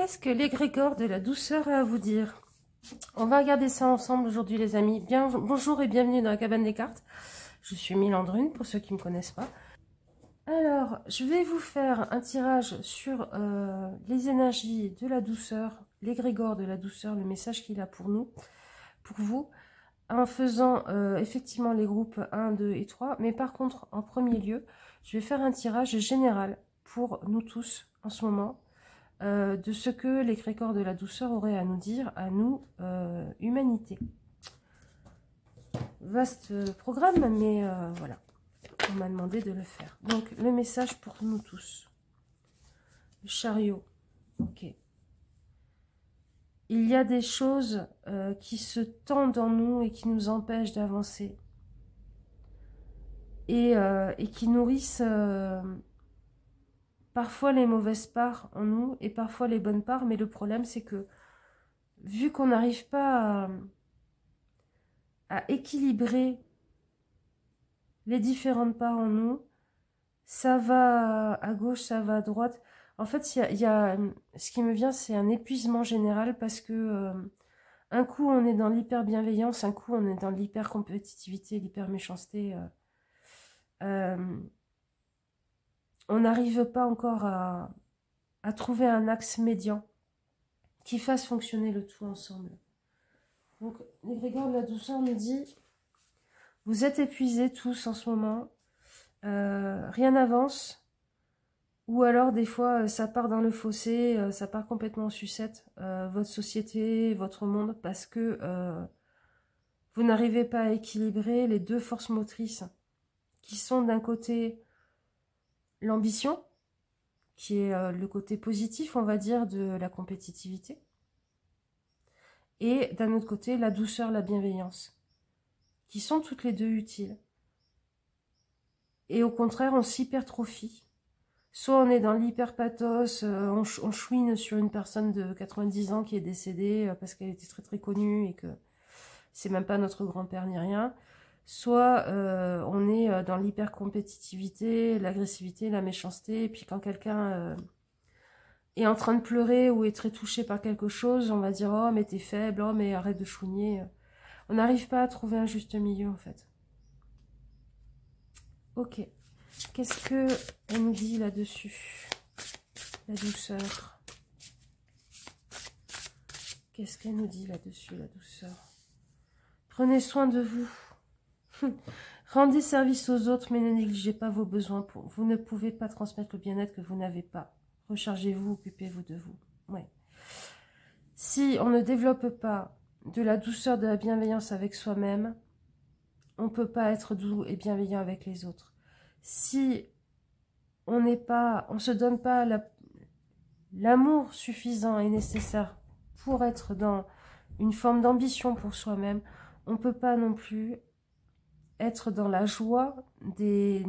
Qu'est-ce que l'égrégore de la douceur a à vous dire? On va regarder ça ensemble aujourd'hui, les amis. Bonjour et bienvenue dans la cabane des cartes. Je suis Milandrune, pour ceux qui ne me connaissent pas. Alors, je vais vous faire un tirage sur les énergies de la douceur, l'égrégore de la douceur, le message qu'il a pour nous, pour vous, en faisant effectivement les groupes 1, 2 et 3. Mais par contre, en premier lieu, je vais faire un tirage général pour nous tous en ce moment, de ce que l'égrégore de la douceur aurait à nous dire, à nous, humanité. Vaste programme, mais voilà, on m'a demandé de le faire. Donc, le message pour nous tous. Le chariot, ok. Il y a des choses qui se tendent en nous et qui nous empêchent d'avancer. Et qui nourrissent parfois les mauvaises parts en nous et parfois les bonnes parts. Mais le problème, c'est que vu qu'on n'arrive pas à équilibrer les différentes parts en nous, ça va à gauche, ça va à droite. En fait, ce qui me vient, c'est un épuisement général parce que un coup, on est dans l'hyper-bienveillance, un coup, on est dans l'hyper-compétitivité, l'hyper-méchanceté. On n'arrive pas encore à trouver un axe médian qui fasse fonctionner le tout ensemble. Donc, l'égrégore de la douceur nous dit, vous êtes épuisés tous en ce moment, rien n'avance, ou alors des fois ça part dans le fossé, ça part complètement en sucette, votre société, votre monde, parce que vous n'arrivez pas à équilibrer les deux forces motrices qui sont d'un côté l'ambition, qui est le côté positif, on va dire, de la compétitivité, et d'un autre côté la douceur, la bienveillance, qui sont toutes les deux utiles. Et au contraire, on s'hypertrophie. Soit on est dans l'hyperpathos, on chouine sur une personne de 90 ans qui est décédée parce qu'elle était très très connue et que c'est même pas notre grand-père ni rien. Soit on est dans l'hypercompétitivité, l'agressivité, la méchanceté. Et puis quand quelqu'un est en train de pleurer ou est très touché par quelque chose, on va dire « Oh, mais t'es faible, oh, mais arrête de chouiner ». On n'arrive pas à trouver un juste milieu, en fait. Ok. Qu'est-ce qu'elle nous dit là-dessus? La douceur. Qu'est-ce qu'elle nous dit là-dessus, la douceur? Prenez soin de vous. Rendez service aux autres, mais ne négligez pas vos besoins. Vous ne pouvez pas transmettre le bien-être que vous n'avez pas. Rechargez-vous, occupez-vous de vous. Ouais. Si on ne développe pas de la douceur, de la bienveillance avec soi-même, on ne peut pas être doux et bienveillant avec les autres. Si on ne se donne pas l'amour suffisant et nécessaire pour être dans une forme d'ambition pour soi-même, on ne peut pas non plus être dans la joie des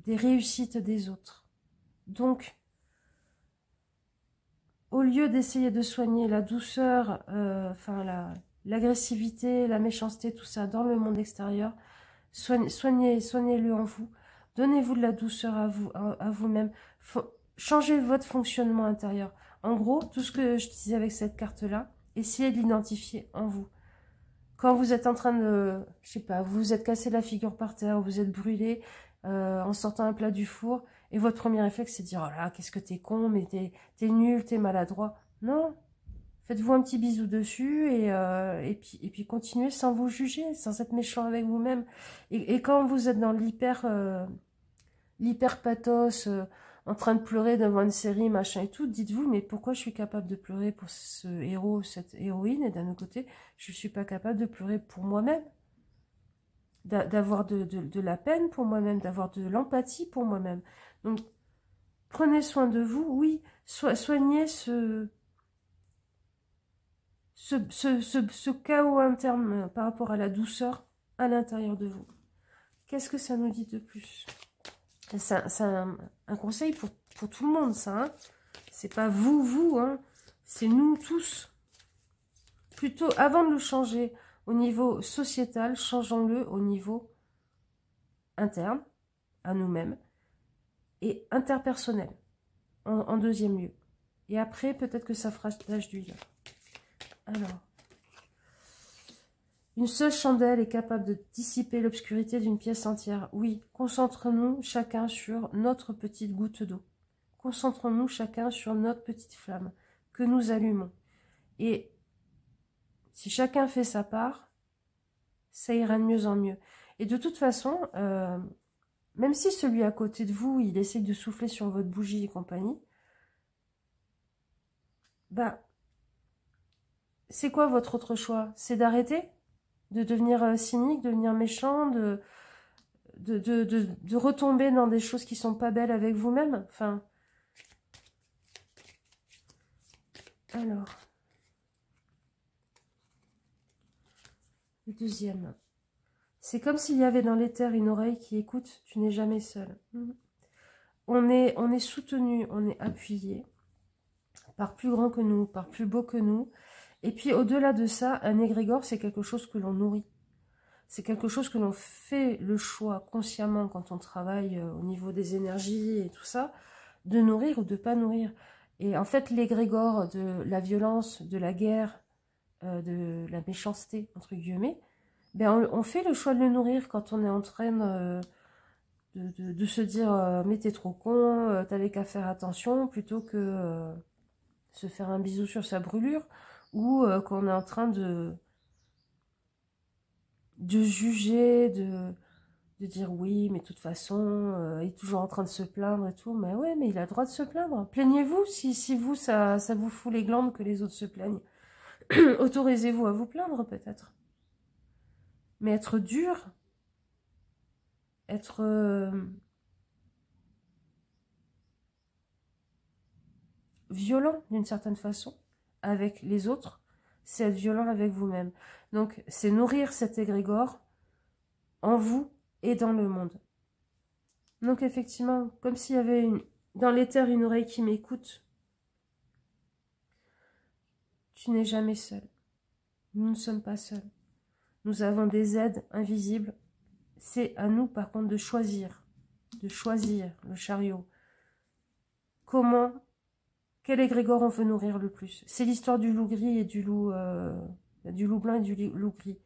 réussites des autres. Donc, au lieu d'essayer de soigner la douceur, l'agressivité, la méchanceté, tout ça dans le monde extérieur, soignez-le en vous. Donnez-vous de la douceur à vous-même. Changez votre fonctionnement intérieur. En gros, tout ce que je disais avec cette carte-là, essayez de l'identifier en vous. Quand vous êtes en train de, je sais pas, vous vous êtes cassé la figure par terre, vous êtes brûlé en sortant un plat du four, et votre premier réflexe, c'est de dire « Oh là, qu'est-ce que t'es con, mais t'es nul, t'es maladroit. » Non, faites-vous un petit bisou dessus et puis continuez sans vous juger, sans être méchant avec vous-même. Et quand vous êtes dans l'hyper-pathos, en train de pleurer devant une série, machin et tout, dites-vous, mais pourquoi je suis capable de pleurer pour ce héros, cette héroïne, et d'un autre côté, je ne suis pas capable de pleurer pour moi-même, d'avoir de la peine pour moi-même, d'avoir de l'empathie pour moi-même. Donc, prenez soin de vous, oui, soignez ce chaos interne par rapport à la douceur à l'intérieur de vous. Qu'est-ce que ça nous dit de plus? C'est un conseil pour tout le monde, ça. Hein. C'est pas vous, hein. C'est nous tous. Plutôt, avant de le changer au niveau sociétal, changeons-le au niveau interne, à nous-mêmes, et interpersonnel. en deuxième lieu. Et après, peut-être que ça fera tache d'huile. Alors, une seule chandelle est capable de dissiper l'obscurité d'une pièce entière. Oui, concentrons-nous chacun sur notre petite goutte d'eau. Concentrons-nous chacun sur notre petite flamme que nous allumons. Et si chacun fait sa part, ça ira de mieux en mieux. Et de toute façon, même si celui à côté de vous, il essaie de souffler sur votre bougie et compagnie, bah, c'est quoi votre autre choix? C'est d'arrêter? De devenir cynique, de devenir méchant, de retomber dans des choses qui sont pas belles avec vous-même? Enfin, alors, le deuxième. C'est comme s'il y avait dans l'éther une oreille qui écoute, tu n'es jamais seul. On est soutenu, on est appuyé par plus grand que nous, par plus beau que nous. Et puis au-delà de ça, un égrégore, c'est quelque chose que l'on nourrit. C'est quelque chose que l'on fait le choix consciemment quand on travaille au niveau des énergies et tout ça, de nourrir ou de pas nourrir. Et en fait, l'égrégore de la violence, de la guerre, de la méchanceté, entre guillemets, ben on fait le choix de le nourrir quand on est en train de se dire mais t'es trop con, t'avais qu'à faire attention, plutôt que se faire un bisou sur sa brûlure, ou quand on est en train de juger, de dire oui, mais de toute façon, il est toujours en train de se plaindre et tout. Mais ouais, mais il a le droit de se plaindre. Plaignez-vous si vous, ça vous fout les glandes que les autres se plaignent. Autorisez-vous à vous plaindre peut-être. Mais être dur, être violent d'une certaine façon avec les autres, c'est être violent avec vous-même. Donc c'est nourrir cet égrégore en vous et dans le monde. Donc effectivement, comme s'il y avait dans l'éther une oreille qui m'écoute, tu n'es jamais seul. Nous ne sommes pas seuls. Nous avons des aides invisibles. C'est à nous par contre de choisir le chariot. Comment, quel égrégore on veut nourrir le plus? C'est l'histoire du loup gris et du loup blanc et du loup gris.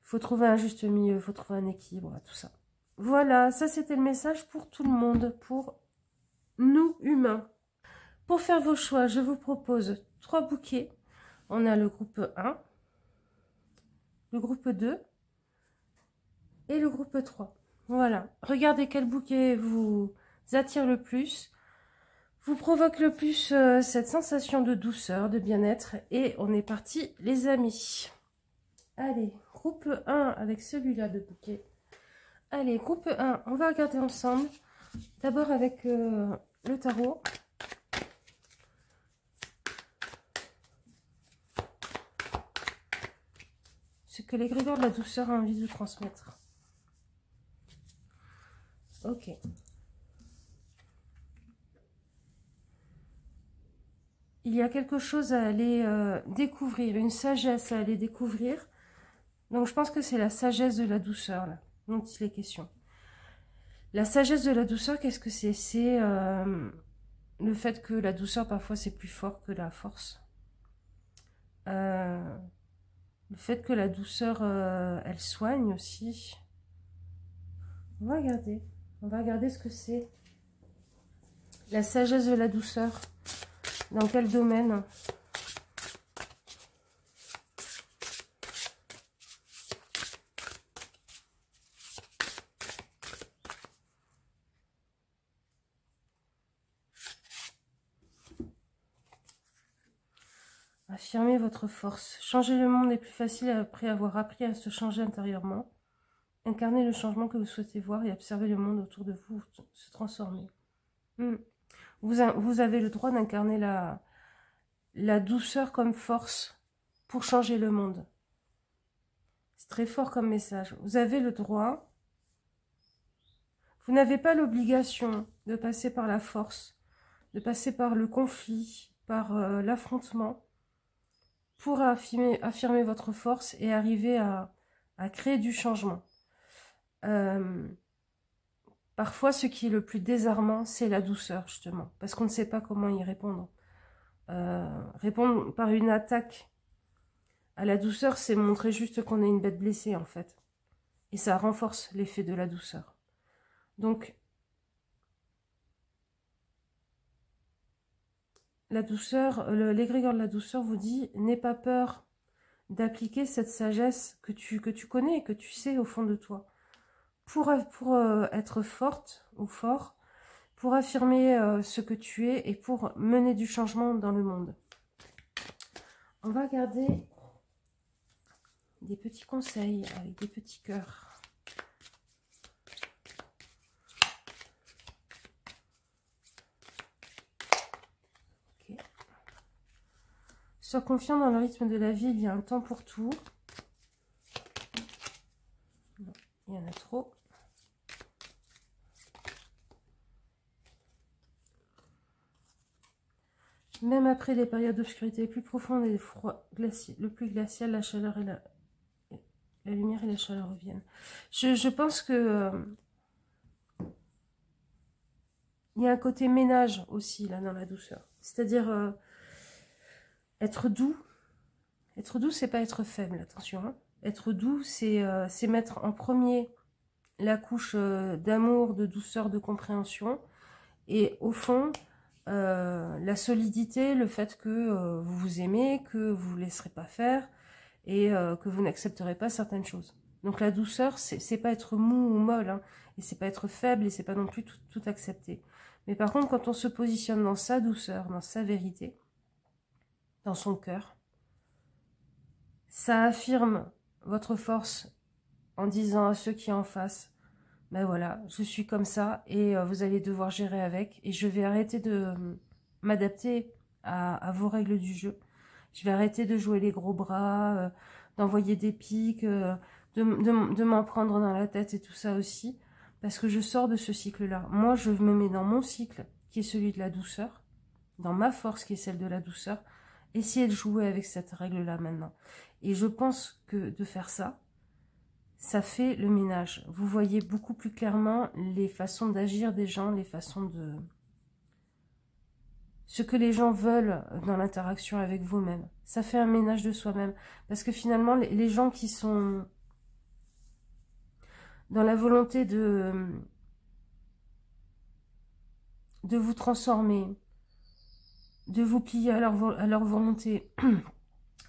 Faut trouver un juste milieu, faut trouver un équilibre, tout ça. Voilà, ça c'était le message pour tout le monde, pour nous humains. Pour faire vos choix, je vous propose 3 bouquets. On a le groupe 1, le groupe 2 et le groupe 3. Voilà, regardez quel bouquet vous attire le plus, vous provoque le plus cette sensation de douceur, de bien-être. Et on est parti les amis. Allez, groupe 1 avec celui-là de bouquet. Allez, groupe 1, on va regarder ensemble. D'abord avec le tarot. Ce que l'égrégore de la douceur a envie de transmettre. Ok. Il y a quelque chose à aller découvrir, une sagesse à aller découvrir. Donc je pense que c'est la sagesse de la douceur là, dont il est question. La sagesse de la douceur, qu'est-ce que c'est? C'est le fait que la douceur, parfois, c'est plus fort que la force. Le fait que la douceur, elle soigne aussi. On va regarder ce que c'est. La sagesse de la douceur. Dans quel domaine? Affirmez votre force. Changer le monde est plus facile après avoir appris à se changer intérieurement. Incarnez le changement que vous souhaitez voir et observez le monde autour de vous se transformer. Vous avez le droit d'incarner la douceur comme force pour changer le monde. C'est très fort comme message. Vous avez le droit. Vous n'avez pas l'obligation de passer par la force, de passer par le conflit, par l'affrontement, pour affirmer votre force et arriver à créer du changement. Parfois, ce qui est le plus désarmant, c'est la douceur, justement, parce qu'on ne sait pas comment y répondre. Répondre par une attaque à la douceur, c'est montrer juste qu'on est une bête blessée, en fait. Et ça renforce l'effet de la douceur. Donc, la douceur, l'égrégore de la douceur vous dit, n'aie pas peur d'appliquer cette sagesse que tu connais et que tu sais au fond de toi. Pour être forte ou fort, pour affirmer ce que tu es et pour mener du changement dans le monde. On va garder des petits conseils avec des petits cœurs. Okay. Sois confiant dans le rythme de la vie, il y a un temps pour tout. Non, il y en a trop. Même après les périodes d'obscurité plus profondes et froid le plus glacial, la chaleur et la lumière et la chaleur reviennent. Je pense que il y a un côté ménage aussi là dans la douceur. C'est-à-dire être doux. Être doux, c'est pas être faible, attention. Hein. Être doux, c'est mettre en premier la couche d'amour, de douceur, de compréhension. Et au fond, la solidité, le fait que vous vous aimez, que vous ne vous laisserez pas faire et que vous n'accepterez pas certaines choses. Donc la douceur, c'est pas être mou ou molle, hein, et c'est pas être faible et c'est pas non plus tout accepter. Mais par contre, quand on se positionne dans sa douceur, dans sa vérité, dans son cœur, ça affirme votre force en disant à ceux qui en face, ben voilà, je suis comme ça et vous allez devoir gérer avec et je vais arrêter de m'adapter à vos règles du jeu. Je vais arrêter de jouer les gros bras, d'envoyer des pics, de m'en prendre dans la tête et tout ça aussi, parce que je sors de ce cycle-là. Moi, je me mets dans mon cycle, qui est celui de la douceur, dans ma force, qui est celle de la douceur, essayer de jouer avec cette règle-là maintenant. Et je pense que de faire ça, ça fait le ménage. Vous voyez beaucoup plus clairement les façons d'agir des gens, les façons de... ce que les gens veulent dans l'interaction avec vous-même. Ça fait un ménage de soi-même. Parce que finalement, les gens qui sont dans la volonté de vous transformer, de vous plier à leur volonté,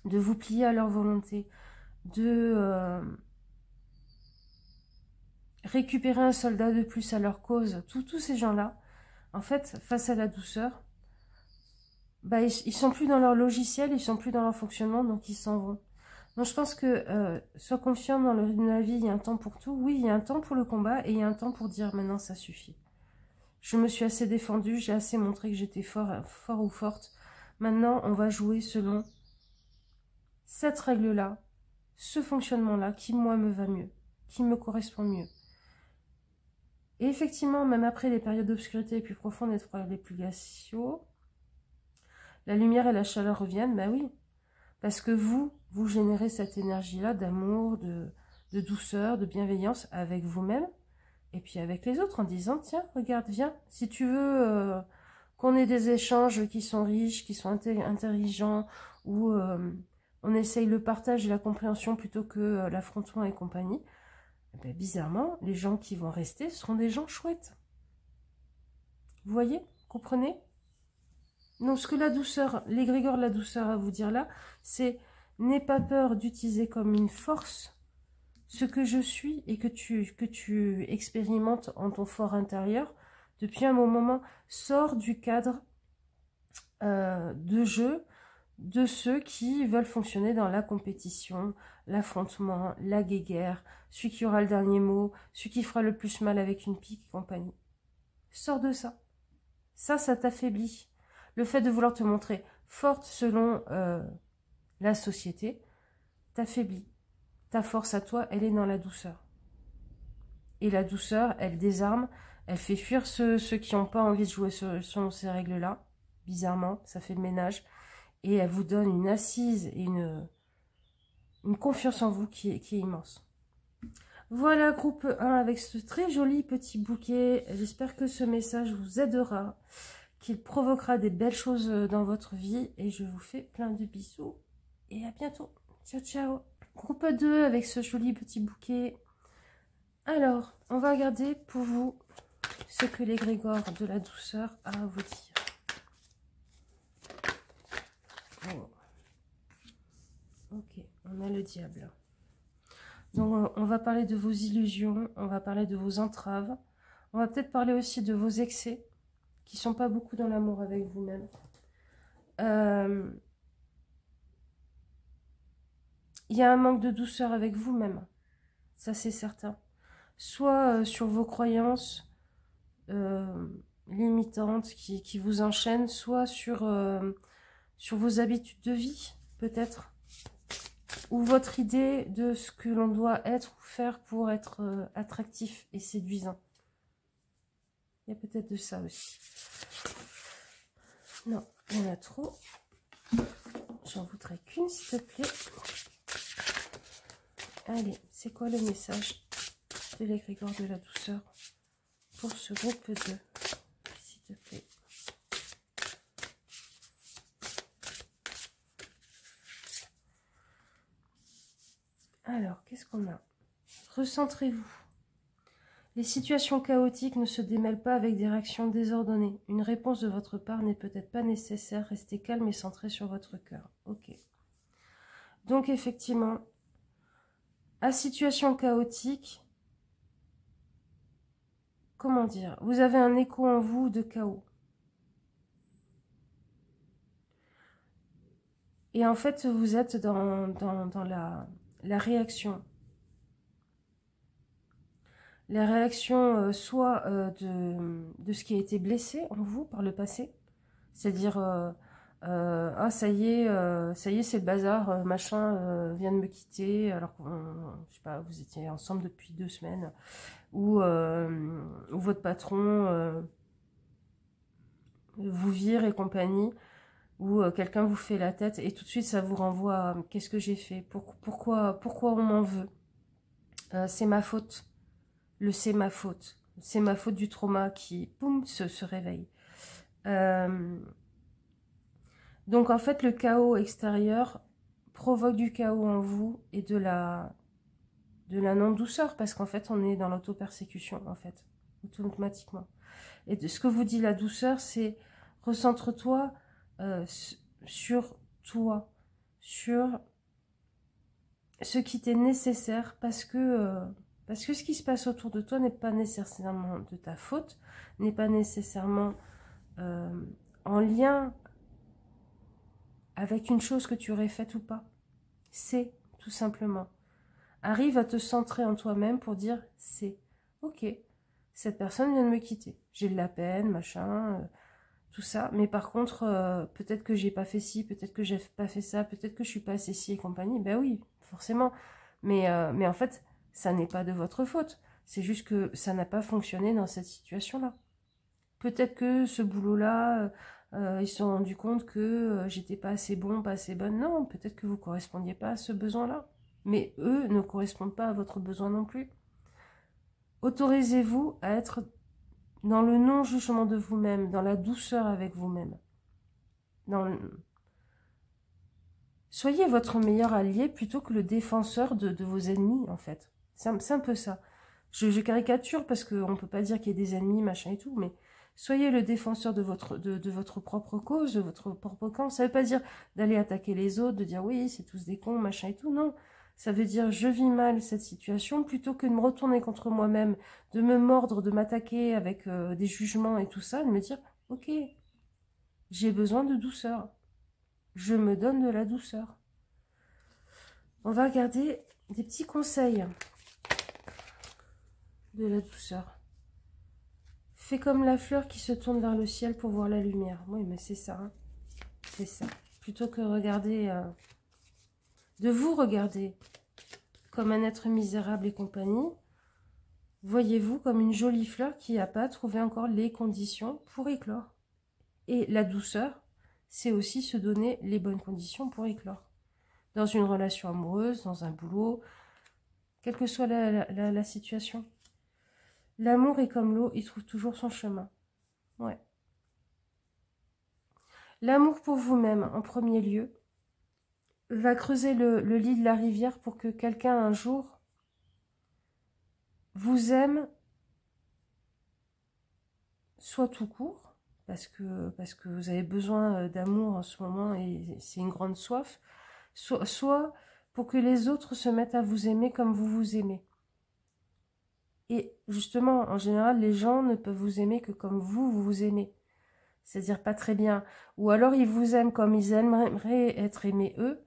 de vous plier à leur volonté, de récupérer un soldat de plus à leur cause, tous ces gens-là, en fait, face à la douceur, bah, ils sont plus dans leur logiciel, ils sont plus dans leur fonctionnement, donc ils s'en vont. Donc je pense que sois confiant dans le rythme de la vie, il y a un temps pour tout. Oui, il y a un temps pour le combat et il y a un temps pour dire maintenant ça suffit. Je me suis assez défendue, j'ai assez montré que j'étais fort ou forte. Maintenant, on va jouer selon cette règle-là, ce fonctionnement-là qui, moi, me va mieux, qui me correspond mieux. Et effectivement, même après les périodes d'obscurité les plus profondes et les plus glaciaux, la lumière et la chaleur reviennent, ben oui. Parce que vous générez cette énergie-là d'amour, de douceur, de bienveillance avec vous-même et puis avec les autres en disant, tiens, regarde, viens, si tu veux qu'on ait des échanges qui sont riches, qui sont intelligents, où on essaye le partage et la compréhension plutôt que l'affrontement et compagnie, ben, bizarrement, les gens qui vont rester seront des gens chouettes. Vous voyez? Comprenez? Donc, ce que la douceur, l'égrégore de la douceur à vous dire là, c'est n'aie pas peur d'utiliser comme une force ce que je suis et que tu expérimentes en ton fort intérieur depuis un bon moment. Sors du cadre de jeu de ceux qui veulent fonctionner dans la compétition, l'affrontement, la guéguerre, celui qui aura le dernier mot, celui qui fera le plus mal avec une pique et compagnie. Sors de ça. Ça t'affaiblit. Le fait de vouloir te montrer forte selon la société t'affaiblit. Ta force à toi, elle est dans la douceur. Et la douceur, elle désarme, elle fait fuir ceux qui n'ont pas envie de jouer selon ces règles-là. Bizarrement, ça fait le ménage. Et elle vous donne une assise et une confiance en vous qui est immense. Voilà, groupe 1 avec ce très joli petit bouquet. J'espère que ce message vous aidera, qu'il provoquera des belles choses dans votre vie. Et je vous fais plein de bisous. Et à bientôt. Ciao, ciao. Groupe 2 avec ce joli petit bouquet. Alors, on va regarder pour vous ce que l'égrégore de la douceur a à vous dire. Oh. Ok, on a le diable. Donc, on va parler de vos illusions, on va parler de vos entraves. On va peut-être parler aussi de vos excès, qui ne sont pas beaucoup dans l'amour avec vous-même. Il y a un manque de douceur avec vous-même, ça c'est certain. Soit sur vos croyances limitantes qui vous enchaînent, soit sur vos habitudes de vie, peut-être. Ou votre idée de ce que l'on doit être ou faire pour être attractif et séduisant. Il y a peut-être de ça aussi. Non, il y en a trop. J'en voudrais qu'une, s'il te plaît. Allez, c'est quoi le message de l'égrégore de la douceur pour ce groupe 2, s'il te plaît? Alors, qu'est-ce qu'on a? Recentrez-vous. Les situations chaotiques ne se démêlent pas avec des réactions désordonnées. Une réponse de votre part n'est peut-être pas nécessaire. Restez calme et centré sur votre cœur. Ok. Donc, effectivement, à situation chaotique, comment dire, vous avez un écho en vous de chaos. Et en fait, vous êtes dans la réaction. La réaction soit de ce qui a été blessé en vous par le passé. C'est-à-dire, ah ça y est, c'est le bazar, machin vient de me quitter, alors que, je sais pas, vous étiez ensemble depuis 2 semaines. Ou votre patron vous vire et compagnie. Ou quelqu'un vous fait la tête et tout de suite ça vous renvoie à qu'est-ce que j'ai fait, pourquoi on m'en veut, c'est ma faute, c'est ma faute du trauma qui boum, se réveille. Donc en fait le chaos extérieur provoque du chaos en vous et de la non-douceur, parce qu'en fait on est dans l'auto-persécution en fait, automatiquement. Et de ce que vous dit la douceur, c'est recentre-toi sur toi, sur ce qui t'est nécessaire, parce que ce qui se passe autour de toi n'est pas nécessairement de ta faute, n'est pas nécessairement en lien avec une chose que tu aurais faite ou pas. C'est tout simplement. Arrive à te centrer en toi-même pour dire c'est ok, cette personne vient de me quitter, j'ai de la peine, machin, tout ça, mais par contre, peut-être que j'ai pas fait ci, peut-être que j'ai pas fait ça, peut-être que je suis pas assez ci et compagnie. Ben oui, forcément. Mais en fait, ça n'est pas de votre faute. C'est juste que ça n'a pas fonctionné dans cette situation-là. Peut-être que ce boulot-là, ils se sont rendus compte que j'étais pas assez bon, pas assez bonne. Non, peut-être que vous correspondiez pas à ce besoin-là. Mais eux ne correspondent pas à votre besoin non plus. Autorisez-vous à être dans le non-jugement de vous-même, dans la douceur avec vous-même. Soyez votre meilleur allié plutôt que le défenseur de vos ennemis, en fait. C'est un peu ça. Je caricature parce qu'on ne peut pas dire qu'il y ait des ennemis, machin et tout, mais soyez le défenseur de votre propre cause, de votre propre camp. Ça ne veut pas dire d'aller attaquer les autres, de dire oui, c'est tous des cons, machin et tout, non. Ça veut dire je vis mal cette situation, plutôt que de me retourner contre moi-même, de me mordre, de m'attaquer avec des jugements et tout ça, de me dire ok, j'ai besoin de douceur. Je me donne de la douceur. On va regarder des petits conseils de la douceur. Fais comme la fleur qui se tourne vers le ciel pour voir la lumière. Oui, mais c'est ça. Hein. C'est ça. Plutôt que regarder... de vous regarder comme un être misérable et compagnie, voyez-vous comme une jolie fleur qui n'a pas trouvé encore les conditions pour éclore. Et la douceur, c'est aussi se donner les bonnes conditions pour éclore. Dans une relation amoureuse, dans un boulot, quelle que soit la situation. L'amour est comme l'eau, il trouve toujours son chemin. Ouais. L'amour pour vous-même, en premier lieu, va creuser le lit de la rivière pour que quelqu'un, un jour, vous aime, soit tout court, parce que vous avez besoin d'amour en ce moment et c'est une grande soif, soit pour que les autres se mettent à vous aimer comme vous vous aimez. Et justement, en général, les gens ne peuvent vous aimer que comme vous vous aimez. C'est-à-dire pas très bien. Ou alors ils vous aiment comme ils aimeraient être aimés eux.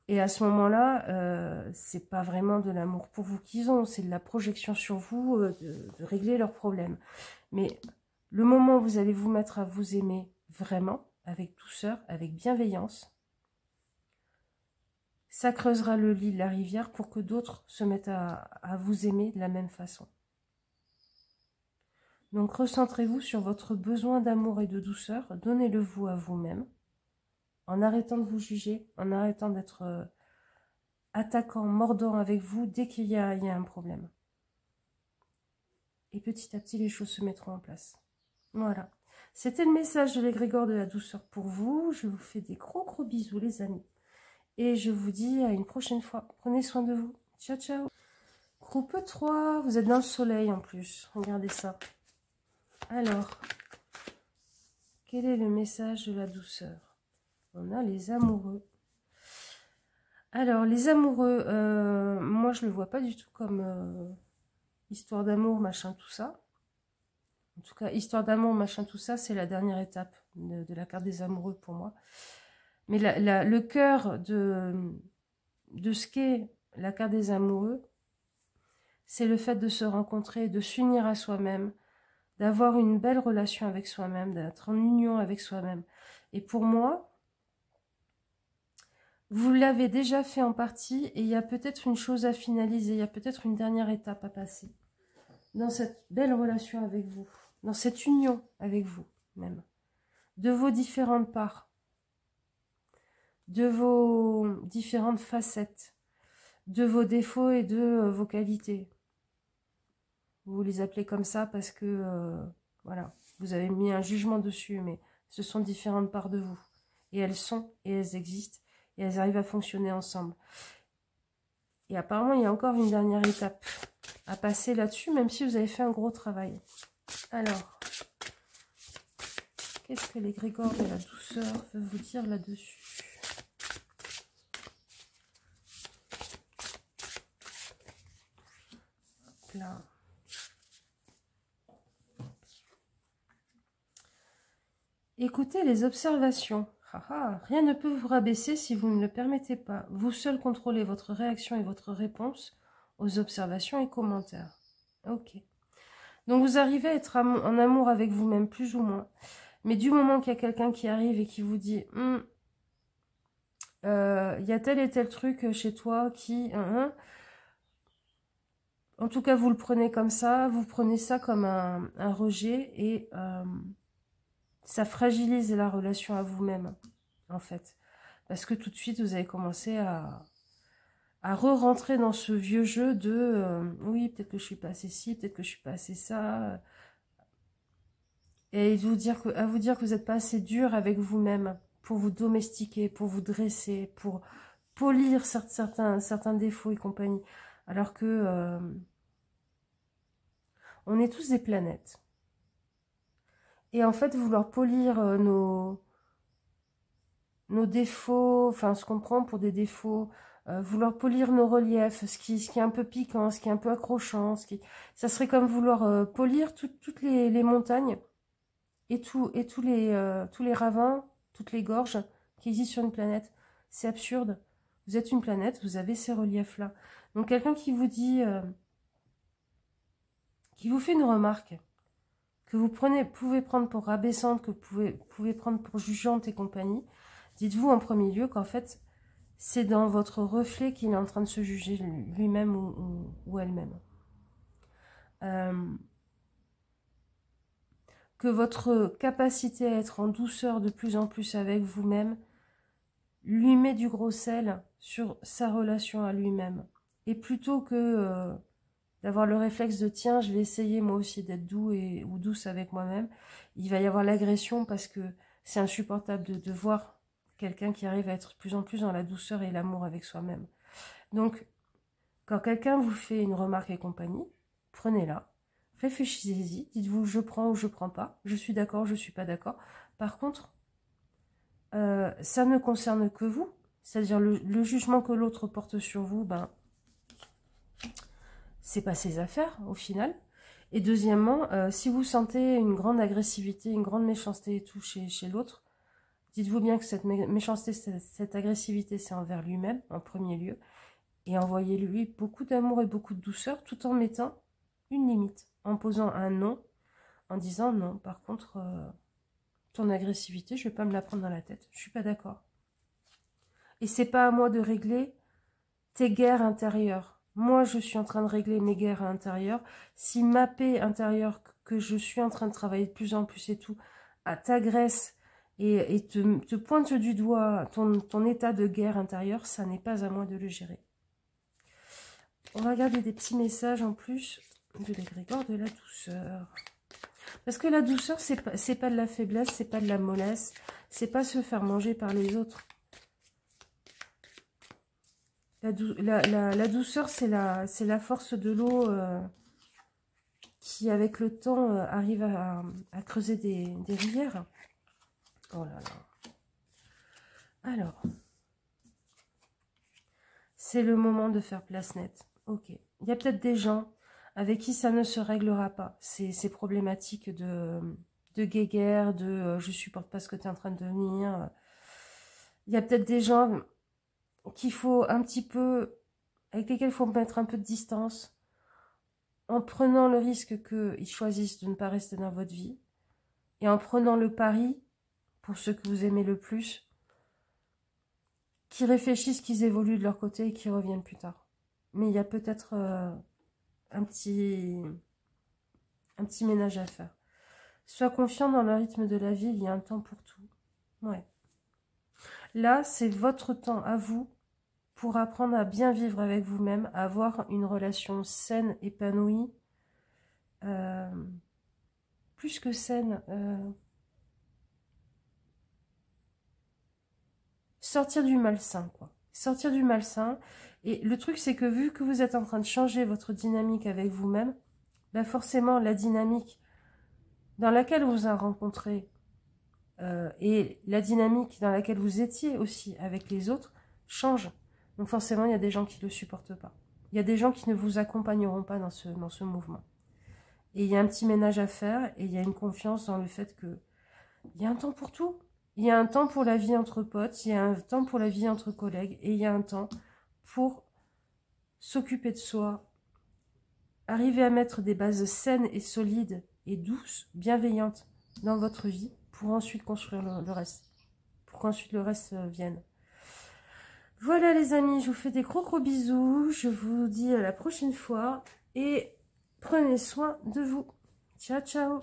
Et à ce moment-là, c'est pas vraiment de l'amour pour vous qu'ils ont, c'est de la projection sur vous, de régler leurs problèmes. Mais le moment où vous allez vous mettre à vous aimer vraiment, avec douceur, avec bienveillance, ça creusera le lit de la rivière pour que d'autres se mettent à vous aimer de la même façon. Donc recentrez-vous sur votre besoin d'amour et de douceur, donnez-le vous à vous-même, en arrêtant de vous juger, en arrêtant d'être attaquant, mordant avec vous dès qu'il y a un problème. Et petit à petit, les choses se mettront en place. Voilà. C'était le message de l'égrégore de la douceur pour vous. Je vous fais des gros bisous les amis. Et je vous dis à une prochaine fois. Prenez soin de vous. Ciao, ciao. Groupe 3, vous êtes dans le soleil en plus. Regardez ça. Alors, quel est le message de la douceur? On a les amoureux. Alors, les amoureux, moi je le vois pas du tout comme histoire d'amour, machin, tout ça. En tout cas, histoire d'amour, machin, tout ça, c'est la dernière étape de la carte des amoureux pour moi. Mais le cœur de ce qu'est la carte des amoureux, c'est le fait de se rencontrer, de s'unir à soi-même, d'avoir une belle relation avec soi-même, d'être en union avec soi-même. Et pour moi, vous l'avez déjà fait en partie et il y a peut-être une chose à finaliser, il y a peut-être une dernière étape à passer dans cette belle relation avec vous, dans cette union avec vous même, de vos différentes parts, de vos différentes facettes, de vos défauts et de vos qualités. Vous les appelez comme ça parce que, voilà, vous avez mis un jugement dessus, mais ce sont différentes parts de vous. Et elles sont, et elles existent, et elles arrivent à fonctionner ensemble. Et apparemment, il y a encore une dernière étape à passer là-dessus, même si vous avez fait un gros travail. Alors, qu'est-ce que l'égrégore de la douceur veut vous dire là-dessus? Là. Écoutez les observations. Rien ne peut vous rabaisser si vous ne le permettez pas. Vous seul contrôlez votre réaction et votre réponse aux observations et commentaires. Ok. Donc vous arrivez à être en amour avec vous-même, plus ou moins. Mais du moment qu'il y a quelqu'un qui arrive et qui vous dit il y a tel et tel truc chez toi qui... En tout cas, vous le prenez comme ça, vous prenez ça comme un rejet et ça fragilise la relation à vous-même, en fait. Parce que tout de suite, vous avez commencé à re-rentrer dans ce vieux jeu de oui, peut-être que je suis pas assez ci, peut-être que je suis pas assez ça. Et à vous dire que vous n'êtes pas assez dur avec vous-même pour vous domestiquer, pour vous dresser, pour polir certains défauts et compagnie. Alors que on est tous des planètes. Et en fait, vouloir polir nos défauts, enfin ce qu'on prend pour des défauts, vouloir polir nos reliefs, ce qui est un peu piquant, ce qui est un peu accrochant, ça serait comme vouloir polir toutes les montagnes et tous les ravins, toutes les gorges qui existent sur une planète. C'est absurde. Vous êtes une planète, vous avez ces reliefs-là. Donc quelqu'un qui vous dit, qui vous fait une remarque, que vous pouvez prendre pour rabaissante, que vous pouvez prendre pour jugeante et compagnie, dites-vous en premier lieu qu'en fait, c'est dans votre reflet qu'il est en train de se juger lui-même ou elle-même. Que votre capacité à être en douceur de plus en plus avec vous-même lui met du gros sel sur sa relation à lui-même. Et plutôt que d'avoir le réflexe de tiens, je vais essayer moi aussi d'être doux ou douce avec moi-même, il va y avoir l'agression parce que c'est insupportable de voir quelqu'un qui arrive à être de plus en plus dans la douceur et l'amour avec soi-même. Donc, quand quelqu'un vous fait une remarque et compagnie, prenez-la, réfléchissez-y, dites-vous je prends ou je prends pas, je suis d'accord, je suis pas d'accord. Par contre, ça ne concerne que vous, c'est-à-dire le jugement que l'autre porte sur vous, ben, c'est pas ses affaires au final. Et deuxièmement, si vous sentez une grande agressivité, une grande méchanceté et tout chez l'autre, dites-vous bien que cette méchanceté, cette agressivité, c'est envers lui-même en premier lieu. Et envoyez-lui beaucoup d'amour et beaucoup de douceur tout en mettant une limite, en posant un non, en disant non, par contre, ton agressivité, je ne vais pas me la prendre dans la tête, je ne suis pas d'accord. Et c'est pas à moi de régler tes guerres intérieures. Moi, je suis en train de régler mes guerres intérieures. Si ma paix intérieure, que je suis en train de travailler de plus en plus et tout, t'agresse et te pointe du doigt ton état de guerre intérieure, ça n'est pas à moi de le gérer. On va regarder des petits messages en plus de l'égrégore de la douceur. Parce que la douceur, c'est pas de la faiblesse, c'est pas de la mollesse, c'est pas se faire manger par les autres. La douceur, c'est la force de l'eau qui, avec le temps, arrive à creuser des rivières. Oh là là. Alors, c'est le moment de faire place nette. Ok. Il y a peut-être des gens avec qui ça ne se réglera pas. Ces problématiques de guéguerre, je supporte pas ce que tu es en train de devenir. Il y a peut-être des gens qu'il faut un petit peu, avec lesquels il faut mettre un peu de distance, en prenant le risque qu'ils choisissent de ne pas rester dans votre vie, et en prenant le pari, pour ceux que vous aimez le plus, qu'ils réfléchissent, qu'ils évoluent de leur côté et qu'ils reviennent plus tard. Mais il y a peut-être un petit ménage à faire. Sois confiant dans le rythme de la vie, il y a un temps pour tout. Ouais. Là, c'est votre temps à vous pour apprendre à bien vivre avec vous-même, à avoir une relation saine, épanouie, plus que saine. Sortir du malsain, quoi. Sortir du malsain. Et le truc, c'est que vu que vous êtes en train de changer votre dynamique avec vous-même, bah forcément, la dynamique dans laquelle vous vous avez rencontré et la dynamique dans laquelle vous étiez aussi avec les autres change. Donc forcément, il y a des gens qui ne le supportent pas. Il y a des gens qui ne vous accompagneront pas dans ce mouvement. Et il y a un petit ménage à faire et il y a une confiance dans le fait que il y a un temps pour tout. Il y a un temps pour la vie entre potes, il y a un temps pour la vie entre collègues et il y a un temps pour s'occuper de soi, arriver à mettre des bases saines et solides et douces, bienveillantes dans votre vie pour ensuite construire le reste, pour qu'ensuite le reste vienne. Voilà les amis, je vous fais des gros bisous, je vous dis à la prochaine fois et prenez soin de vous. Ciao, ciao!